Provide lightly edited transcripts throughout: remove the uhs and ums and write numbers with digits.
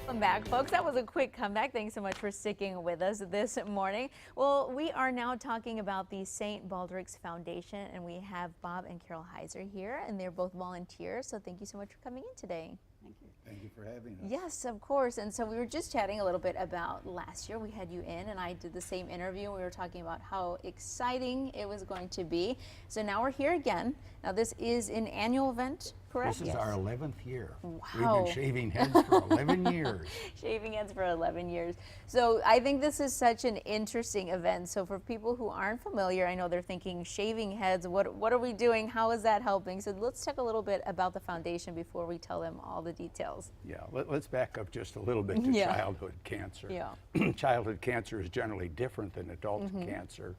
Welcome back, folks. That was a quick comeback. Thanks so much for sticking with us this morning. Well, we are now talking about the St. Baldrick's Foundation, and we have Bob and Carol Heiser here, and they're both volunteers, so thank you so much for coming in today. Thank you. Thank you for having us. Yes, of course. And so we were just chatting a little bit about last year. We had you in, and I did the same interview. We were talking about how exciting it was going to be. So now we're here again. Now this is an annual event, correct? This is our 11th year. Wow. We've been shaving heads for 11 years. Shaving heads for 11 years. So I think this is such an interesting event. So for people who aren't familiar, I know they're thinking shaving heads, what are we doing? How is that helping? So let's talk a little bit about the foundation before we tell them all the details. Yeah, let's back up just a little bit to childhood cancer. Yeah. Childhood cancer is generally different than adult cancer,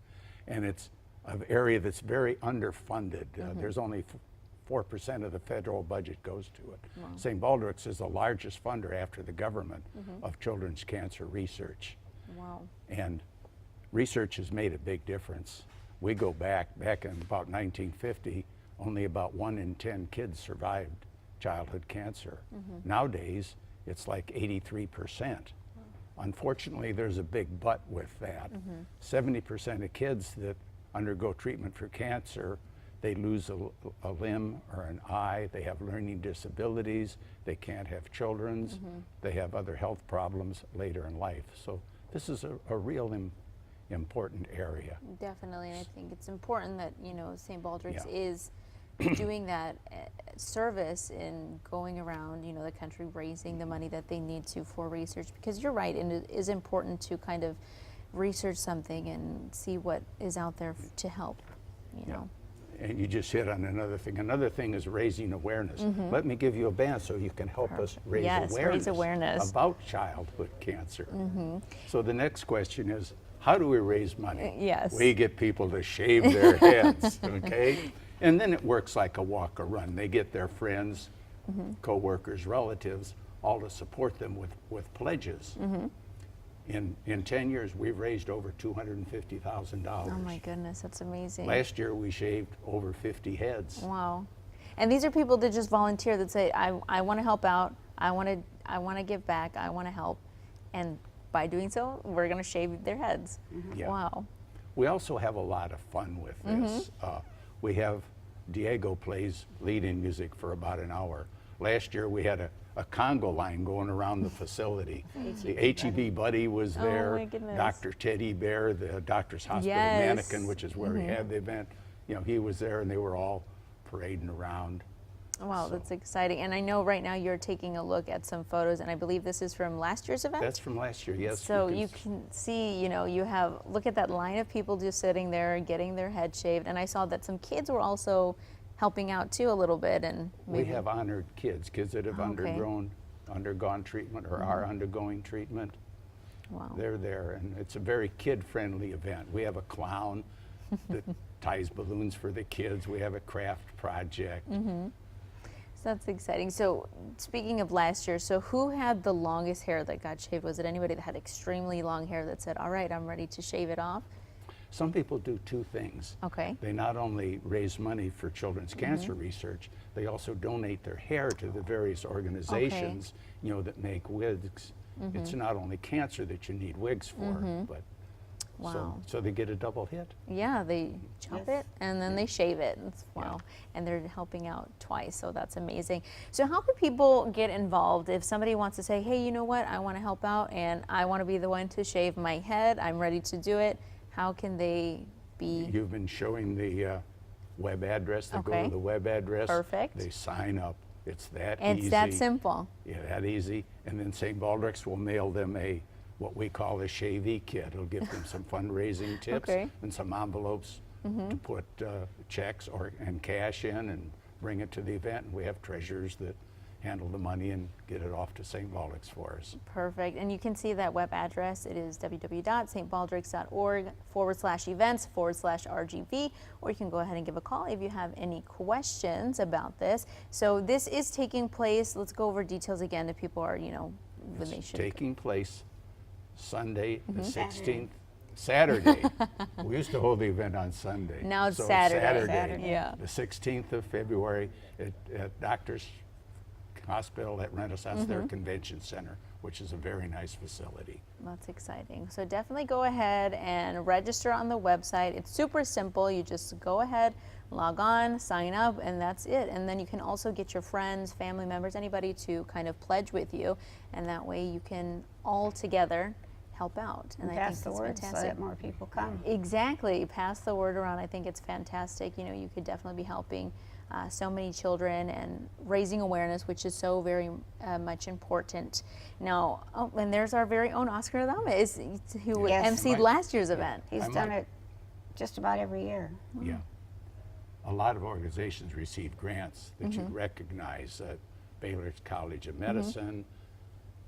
and it's an area that's very underfunded. There's only 4% of the federal budget goes to it. Wow. St. Baldrick's is the largest funder after the government of children's cancer research. Wow. And research has made a big difference. We go back in about 1950, only about 1 in 10 kids survived childhood cancer. Nowadays, it's like 83%. Unfortunately, there's a big but with that. 70% of kids that undergo treatment for cancer, they lose a limb or an eye, they have learning disabilities, they can't have children's, they have other health problems later in life. So this is a real important area. Definitely, and I think it's important that, you know, St. Baldrick's is doing that service in going around, you know, the country raising the money that they need to for research, because you're right, and it is important to kind of research something and see what is out there to help, you know. And you just hit on another thing. Another thing is raising awareness. Let me give you a band so you can help us raise awareness about childhood cancer. So the next question is, how do we raise money? Yes. We get people to shave their heads, okay? And then it works like a walk or run. They get their friends, co-workers, relatives, all to support them with pledges. In 10 years, we've raised over $250,000. Oh my goodness, that's amazing. Last year, we shaved over 50 heads. Wow. And these are people that just volunteer, that say, I want to help out, I want to give back, I want to help. And by doing so, we're going to shave their heads. Yeah. Wow. We also have a lot of fun with this. We have Diego plays lead-in music for about an hour. Last year, we had a Congo line going around the facility. The HEB Buddy was there. Oh my goodness. Dr. Teddy Bear, the Doctor's Hospital mannequin, which is where we had the event. You know, he was there, and they were all parading around. Wow, that's exciting. And I know right now you're taking a look at some photos, and I believe this is from last year's event? That's from last year, yes. So you can see, you know, you have, look at that line of people just sitting there getting their head shaved. And I saw that some kids were also helping out too a little bit. And maybe we have honored kids that have undergone treatment or are undergoing treatment. Wow. They're there, and it's a very kid-friendly event. We have a clown that ties balloons for the kids. We have a craft project. So that's exciting. So speaking of last year, so who had the longest hair that got shaved? Was it anybody that had extremely long hair that said, all right, I'm ready to shave it off? Some people do two things. Okay. They not only raise money for children's cancer research, they also donate their hair to the various organizations, you know, that make wigs. It's not only cancer that you need wigs for, but so they get a double hit. Yeah, they chop it and then they shave it. Wow. And they're helping out twice, so that's amazing. So how can people get involved if somebody wants to say, hey, you know what, I want to help out and I want to be the one to shave my head, I'm ready to do it. How can they be? You've been showing the web address. They go to the web address. Perfect. They sign up. It's that easy. It's that simple. Yeah, that easy. And then St. Baldrick's will mail them what we call a shavee kit. It'll give them some fundraising tips and some envelopes to put checks and cash in and bring it to the event. And we have treasurers that handle the money and get it off to St. Baldrick's for us. Perfect. And you can see that web address. It is www.stbaldricks.org/events/RGV, or you can go ahead and give a call if you have any questions about this. So this is taking place. Let's go over details again if people are, you know, when they should. Taking place Sunday, the 16th. Saturday. We used to hold the event on Sunday. Now it's Saturday. Saturday. Yeah. The 16th of February at Doctor's Hospital at Renaissance, their convention center, which is a very nice facility. That's exciting. So definitely go ahead and register on the website. It's super simple. You just go ahead, log on, sign up, and that's it. And then you can also get your friends, family members, anybody to kind of pledge with you, and that way you can all together help out. And I pass think the that's word so fantastic. that more people come. Exactly. Pass the word around. I think it's fantastic. You know, you could definitely be helping so many children and raising awareness, which is so very much important. Now, and there's our very own Oscar Adama, who Yes. emceed last year's event. He's done it just about every year. Yeah. A lot of organizations receive grants that you recognize. Baylor College of Medicine,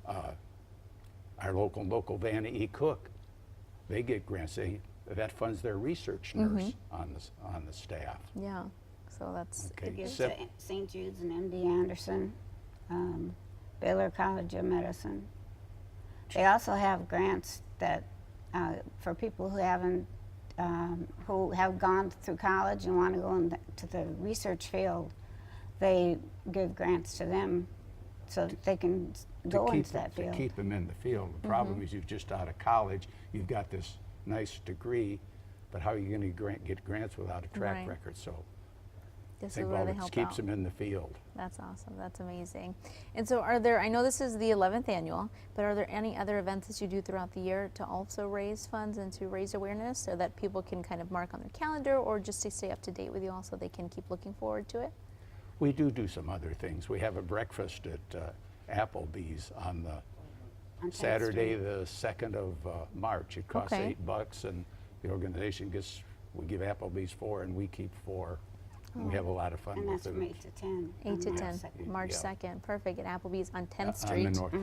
our local Vanna E. Cook, they get grants. That funds their research nurse on the staff. Yeah. So that's They Okay. give Sep- to St. Jude's and MD Anderson, Baylor College of Medicine. They also have grants that for people who who have gone through college and want to go into the research field. They give grants to them so that they can go into that field. To keep them in the field. The problem is you're just out of college, you've got this nice degree, but how are you going to get grants without a track Right. record? So this is St. where they Baldrick help keeps out. them in the field. That's awesome. That's amazing. And so are there, I know this is the 11th annual, but are there any other events that you do throughout the year to also raise funds and to raise awareness so that people can kind of mark on their calendar, or just to stay up to date with you all so they can keep looking forward to it? We do some other things. We have a breakfast at Applebee's on the On 10th Saturday, Street. the 2nd of March. It costs Okay. $8, and the organization we give Applebee's 4, and we keep 4. And we have a lot of fun And with that's from it. 8 to 10. 8 to on 10, March 2nd. March Yeah. 2nd. Perfect. At Applebee's on 10th On Street. the North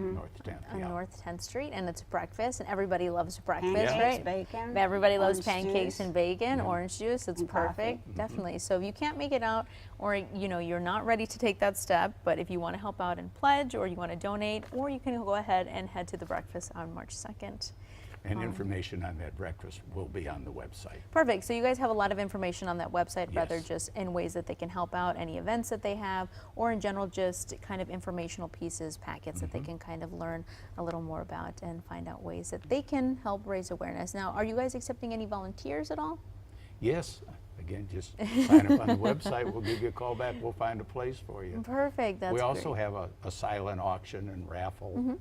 10th, On yeah. North 10th Street, and it's breakfast, and everybody loves breakfast, Pancakes, right? bacon, Everybody loves orange pancakes juice. and bacon, orange juice. It's And coffee. perfect, definitely. So if you can't make it out, or you're not ready to take that step, but if you want to help out and pledge, or you want to donate, or you can go ahead and head to the breakfast on March 2nd. And information on that breakfast will be on the website. Perfect. So you guys have a lot of information on that website, whether Yes. just in ways that they can help out, any events that they have, or in general just kind of informational pieces, packets that they can kind of learn a little more about and find out ways that they can help raise awareness. Now, are you guys accepting any volunteers at all? Yes, again, just sign up on the website. We'll give you a call back. We'll find a place for you. Perfect. That's We also great. have a silent auction and raffle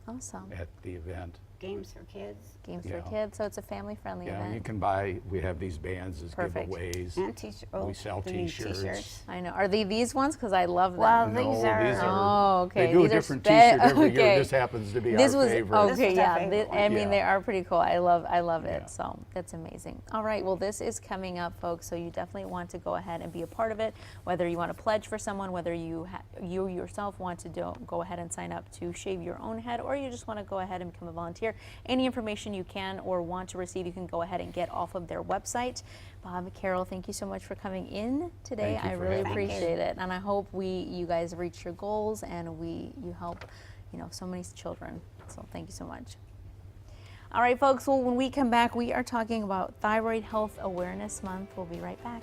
Awesome. at the event. Games for kids Games Yeah. for kids, so it's a family-friendly Yeah, event. you can buy, we have these bands as Perfect. giveaways. and t-shirts. We sell t-shirts. I know. Are they these ones? Because I love them. Well, No, these are. Oh, okay. They do These a are different spe- t-shirt every okay. year. This happens to be This our was favorite. This okay, was our yeah. favorite one. I mean, Yeah. they are pretty cool. I love it. Yeah. So that's amazing. All right, well, this is coming up, folks. So you definitely want to go ahead and be a part of it. Whether you want to pledge for someone, whether you yourself want to go ahead and sign up to shave your own head, or you just want to go ahead and become a volunteer. Any information you can or want to receive, you can go ahead and get off of their website. Bob, Carol, thank you so much for coming in today. Thank you I for really having me. appreciate it, and I hope you guys reach your goals and you help so many children. So thank you so much. All right, folks. Well, when we come back, we are talking about Thyroid Health Awareness Month. We'll be right back.